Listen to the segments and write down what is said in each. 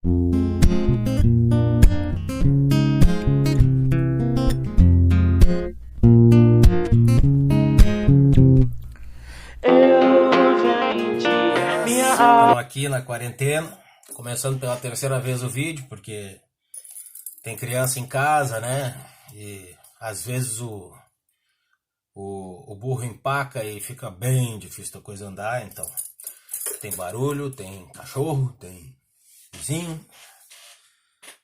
Estamos aqui na quarentena, começando pela terceira vez o vídeo, porque tem criança em casa, né? E às vezes o burro empaca e fica bem difícil da coisa andar, então tem barulho, tem cachorro, tem vizinho.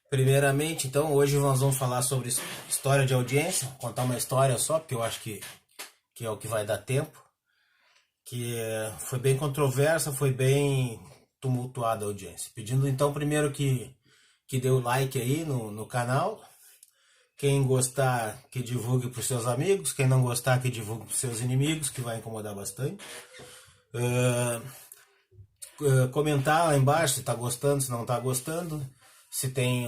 Primeiramente, então, hoje nós vamos falar sobre história de audiência, contar uma história só, porque eu acho que é o que vai dar tempo, que foi bem controversa, foi bem tumultuada a audiência. Pedindo então primeiro que dê o like aí no canal, quem gostar que divulgue para os seus amigos, quem não gostar que divulgue para os seus inimigos, que vai incomodar bastante. Comentar lá embaixo se está gostando, se não está gostando, se tem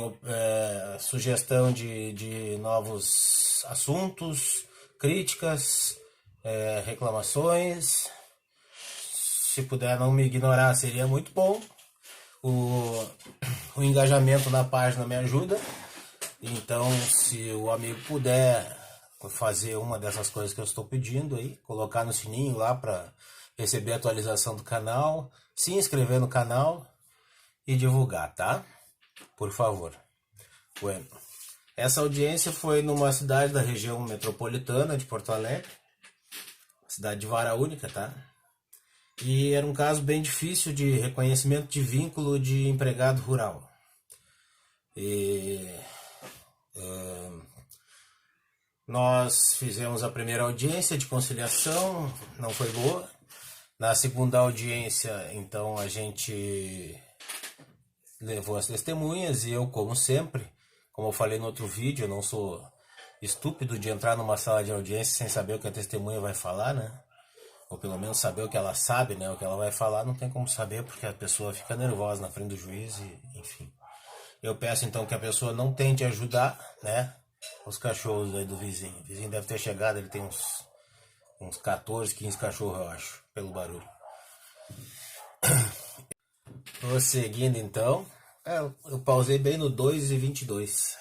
sugestão de novos assuntos, críticas, reclamações. Se puder não me ignorar, seria muito bom. O engajamento na página me ajuda. Então, se o amigo puder fazer uma dessas coisas que eu estou pedindo aí, colocar no sininho lá para receber a atualização do canal, se inscrever no canal e divulgar, tá? Por favor. Bueno, essa audiência foi numa cidade da região metropolitana de Porto Alegre, cidade de vara única, tá? E era um caso bem difícil de reconhecimento de vínculo de empregado rural. Nós fizemos a primeira audiência de conciliação, não foi boa. Na segunda audiência, então, a gente levou as testemunhas e eu, como sempre, como eu falei no outro vídeo, eu não sou estúpido de entrar numa sala de audiência sem saber o que a testemunha vai falar, né? Ou pelo menos saber o que ela sabe, né? O que ela vai falar não tem como saber porque a pessoa fica nervosa na frente do juiz e enfim. Eu peço então que a pessoa não tente ajudar, né? Os cachorros aí do vizinho. O vizinho deve ter chegado, ele tem uns 14, 15 cachorros, eu acho, pelo barulho. Prosseguindo então, eu pausei bem no 2:22.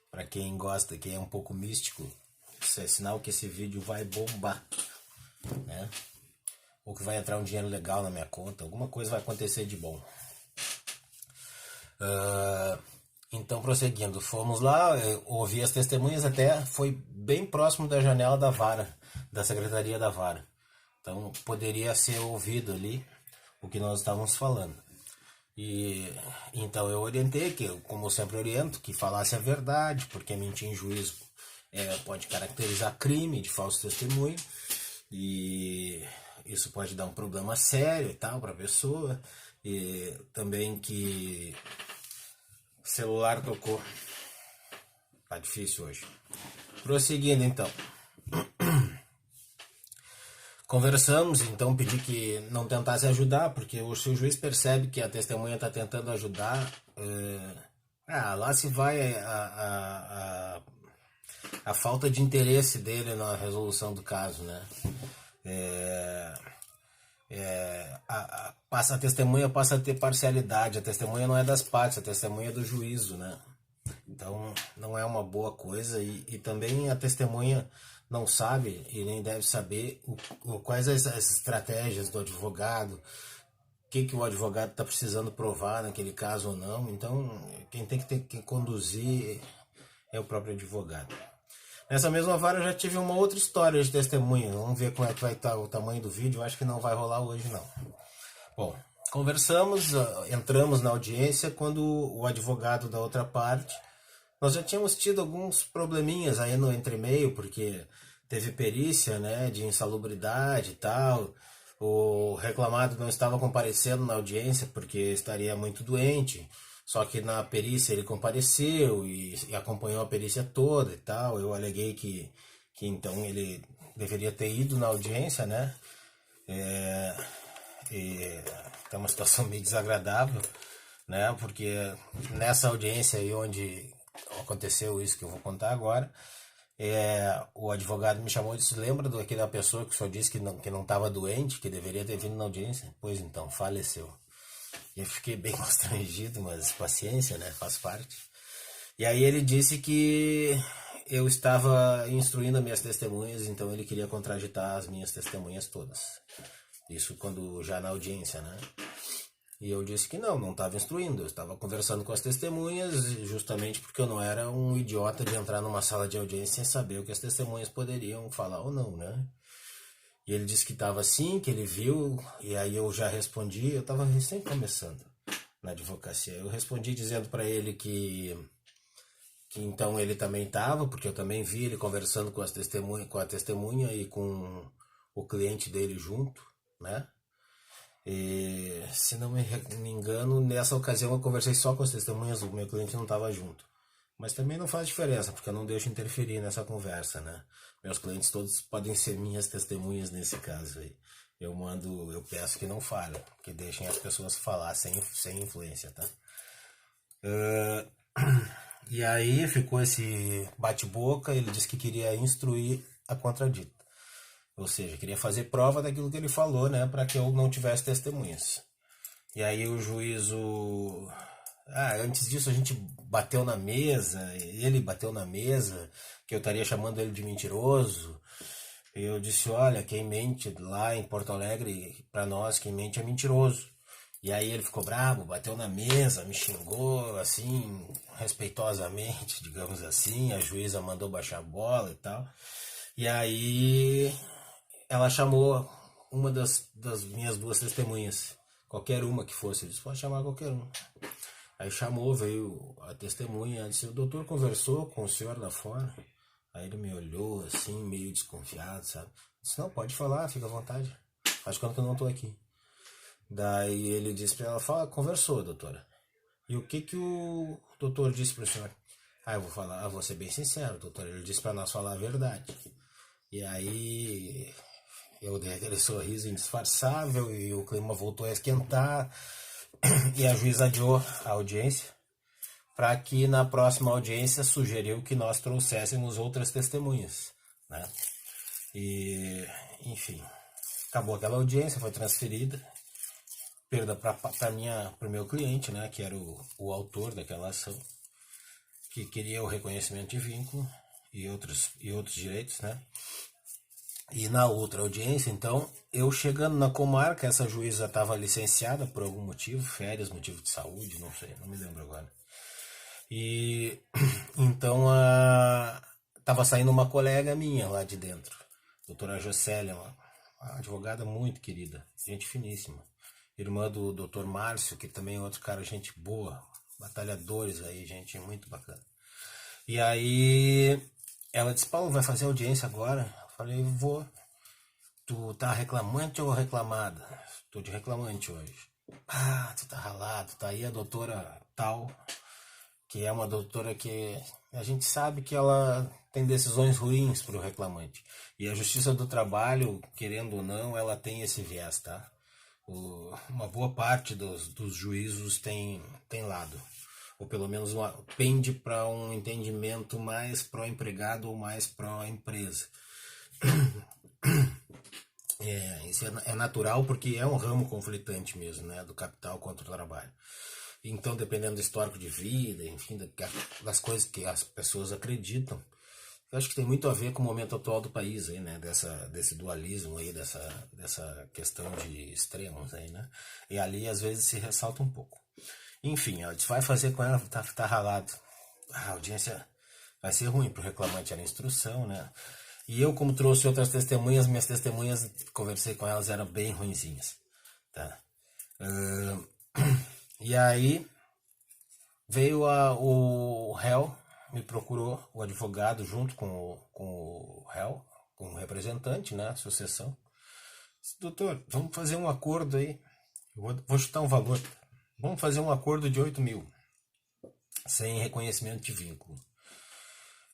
Para quem gosta, quem é um pouco místico, isso é sinal que esse vídeo vai bombar, né? Ou que vai entrar um dinheiro legal na minha conta, alguma coisa vai acontecer de bom. Então, prosseguindo, fomos lá, ouvi as testemunhas, até foi bem próximo da janela da vara, da secretaria da vara. Então, poderia ser ouvido ali o que nós estávamos falando. E então eu orientei, que como eu sempre oriento, que falasse a verdade, porque mentir em juízo pode caracterizar crime de falso testemunho, e isso pode dar um problema sério e tal para a pessoa. E também que o celular tocou. Tá difícil hoje. Prosseguindo então. Conversamos, então pedi que não tentasse ajudar, porque se o juiz percebe que a testemunha está tentando ajudar, lá se vai a falta de interesse dele na resolução do caso, né? A testemunha passa a ter parcialidade, a testemunha não é das partes, a testemunha é do juízo, né? Então não é uma boa coisa, e também a testemunha não sabe e nem deve saber quais as estratégias do advogado, o que o advogado está precisando provar naquele caso ou não. Então quem tem que conduzir é o próprio advogado. Nessa mesma vara eu já tive uma outra história de testemunha. Vamos ver como é que vai estar o tamanho do vídeo. Eu acho que não vai rolar hoje não. Bom, conversamos, entramos na audiência quando o advogado da outra parte, nós já tínhamos tido alguns probleminhas aí no entremeio, porque teve perícia, né, de insalubridade e tal. O reclamado não estava comparecendo na audiência porque estaria muito doente. Só que na perícia ele compareceu e acompanhou a perícia toda e tal. Eu aleguei que então ele deveria ter ido na audiência, né? Tá uma situação meio desagradável, né? Porque nessa audiência aí onde aconteceu isso que eu vou contar agora, o advogado me chamou e disse: lembra daquela pessoa que o senhor disse que não estava doente, que deveria ter vindo na audiência? Pois então, faleceu. E eu fiquei bem constrangido, mas paciência, né? Faz parte. E aí ele disse que eu estava instruindo as minhas testemunhas, então ele queria contraditar as minhas testemunhas todas. Isso quando já na audiência, né? E eu disse que não estava instruindo, eu estava conversando com as testemunhas, justamente porque eu não era um idiota de entrar numa sala de audiência sem saber o que as testemunhas poderiam falar ou não, né? E ele disse que estava assim, que ele viu, e aí eu já respondi, eu estava recém começando na advocacia. Eu respondi dizendo para ele que então ele também estava, porque eu também vi ele conversando com com a testemunha e com o cliente dele junto, né? E, se não me engano, nessa ocasião eu conversei só com as testemunhas, o meu cliente não estava junto. Mas também não faz diferença, porque eu não deixo interferir nessa conversa, né? Meus clientes todos podem ser minhas testemunhas nesse caso aí. Eu peço que não falem, que deixem as pessoas falar sem influência, tá? E aí ficou esse bate-boca, ele disse que queria instruir a contradita. Ou seja, queria fazer prova daquilo que ele falou, né, para que eu não tivesse testemunhas. E aí o juízo... antes disso a gente bateu na mesa, ele bateu na mesa, que eu estaria chamando ele de mentiroso. E eu disse, olha, quem mente lá em Porto Alegre, para nós, quem mente é mentiroso. E aí ele ficou bravo, bateu na mesa, me xingou, assim, respeitosamente, digamos assim. A juíza mandou baixar a bola e tal. E aí ela chamou uma das minhas duas testemunhas, qualquer uma que fosse, eles podem chamar qualquer uma. Aí chamou, veio a testemunha, disse, o doutor conversou com o senhor lá fora? Aí ele me olhou assim, meio desconfiado, sabe? Disse, não, pode falar, fica à vontade, faz quando que eu não tô aqui. Daí ele disse pra ela, fala, conversou, doutora. E o que o doutor disse pro senhor? Eu vou falar, vou ser bem sincero, doutor, ele disse pra nós falar a verdade. E aí eu dei aquele sorriso indisfarçável e o clima voltou a esquentar e a juíza adiou a audiência para que na próxima audiência sugeriu que nós trouxéssemos outras testemunhas, né? E, enfim, acabou aquela audiência, foi transferida, perda para o meu cliente, né, que era o autor daquela ação, que queria o reconhecimento de vínculo e outros direitos, né? E na outra audiência, então, eu chegando na comarca, essa juíza estava licenciada por algum motivo, férias, motivo de saúde, não sei, não me lembro agora. E então estava saindo uma colega minha lá de dentro, doutora Jocélia, uma advogada muito querida, gente finíssima, irmã do doutor Márcio, que também é outro cara, gente boa, batalhadores aí, gente muito bacana. E aí ela disse, Paulo, vai fazer audiência agora? Eu falei, vou. Tu tá reclamante ou reclamada? Tô de reclamante hoje. Tu tá ralado, tá aí a doutora tal, que é uma doutora que a gente sabe que ela tem decisões ruins pro reclamante. E a Justiça do Trabalho, querendo ou não, ela tem esse viés, tá? Uma boa parte dos juízos tem lado. Ou pelo menos pende para um entendimento mais pró-empregado ou mais pró-empresa. Isso é natural porque é um ramo conflitante mesmo, né? Do capital contra o trabalho. Então, dependendo do histórico de vida, enfim, das coisas que as pessoas acreditam, eu acho que tem muito a ver com o momento atual do país, aí, né? Desse dualismo aí, dessa questão de extremos aí, né? E ali, às vezes, se ressalta um pouco. Enfim, ela vai fazer com ela, tá ralado. A audiência vai ser ruim pro reclamante, era instrução, né? E eu, como trouxe outras testemunhas, minhas testemunhas, conversei com elas, eram bem ruinzinhas, tá? E aí veio o réu, me procurou, o advogado, junto com o réu, com o representante, né, sucessão. Disse, doutor, vamos fazer um acordo aí, vou chutar um valor, vamos fazer um acordo de 8 mil, sem reconhecimento de vínculo.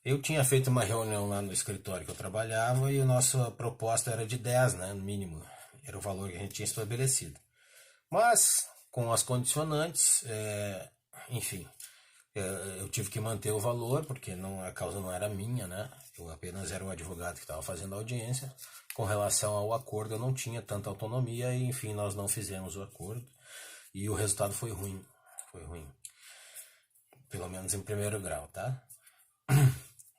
Eu tinha feito uma reunião lá no escritório que eu trabalhava e a nossa proposta era de 10, né, no mínimo, era o valor que a gente tinha estabelecido. Mas, com as condicionantes, enfim, eu tive que manter o valor, porque a causa não era minha, né? Eu apenas era o advogado que estava fazendo a audiência. Com relação ao acordo, eu não tinha tanta autonomia e, enfim, nós não fizemos o acordo. E o resultado foi ruim. Foi ruim. Pelo menos em primeiro grau, tá?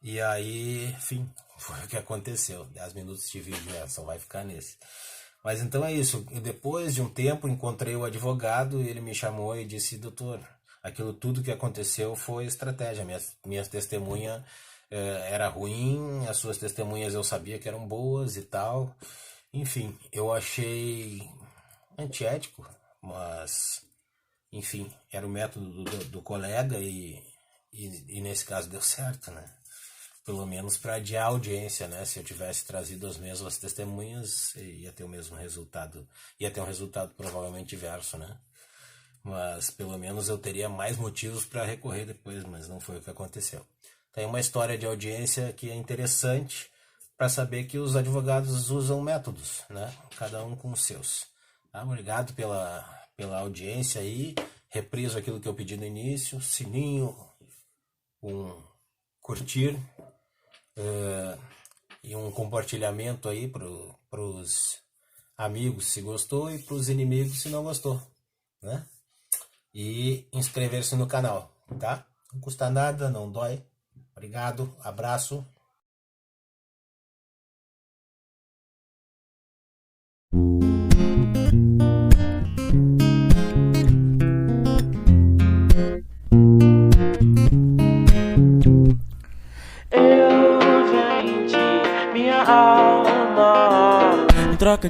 E aí, enfim, foi o que aconteceu. 10 minutos de vídeo, só vai ficar nesse. Mas então é isso. Depois de um tempo, encontrei o advogado e ele me chamou e disse: doutor, aquilo tudo que aconteceu foi estratégia. Minha testemunha era ruim, as suas testemunhas eu sabia que eram boas e tal. Enfim, eu achei antiético, mas, enfim, era o método do colega e nesse caso deu certo, né? Pelo menos para adiar a audiência, né? Se eu tivesse trazido as mesmas testemunhas, ia ter o mesmo resultado. Ia ter um resultado provavelmente diverso, né? Mas pelo menos eu teria mais motivos para recorrer depois, mas não foi o que aconteceu. Tem uma história de audiência que é interessante para saber que os advogados usam métodos, né? Cada um com os seus. Tá? Obrigado pela audiência aí. Repriso aquilo que eu pedi no início. Sininho, curtir e um compartilhamento aí para os amigos se gostou e para os inimigos se não gostou, né? E inscrever-se no canal, tá? Não custa nada, não dói. Obrigado, abraço. Eu vendi minha alma em troca de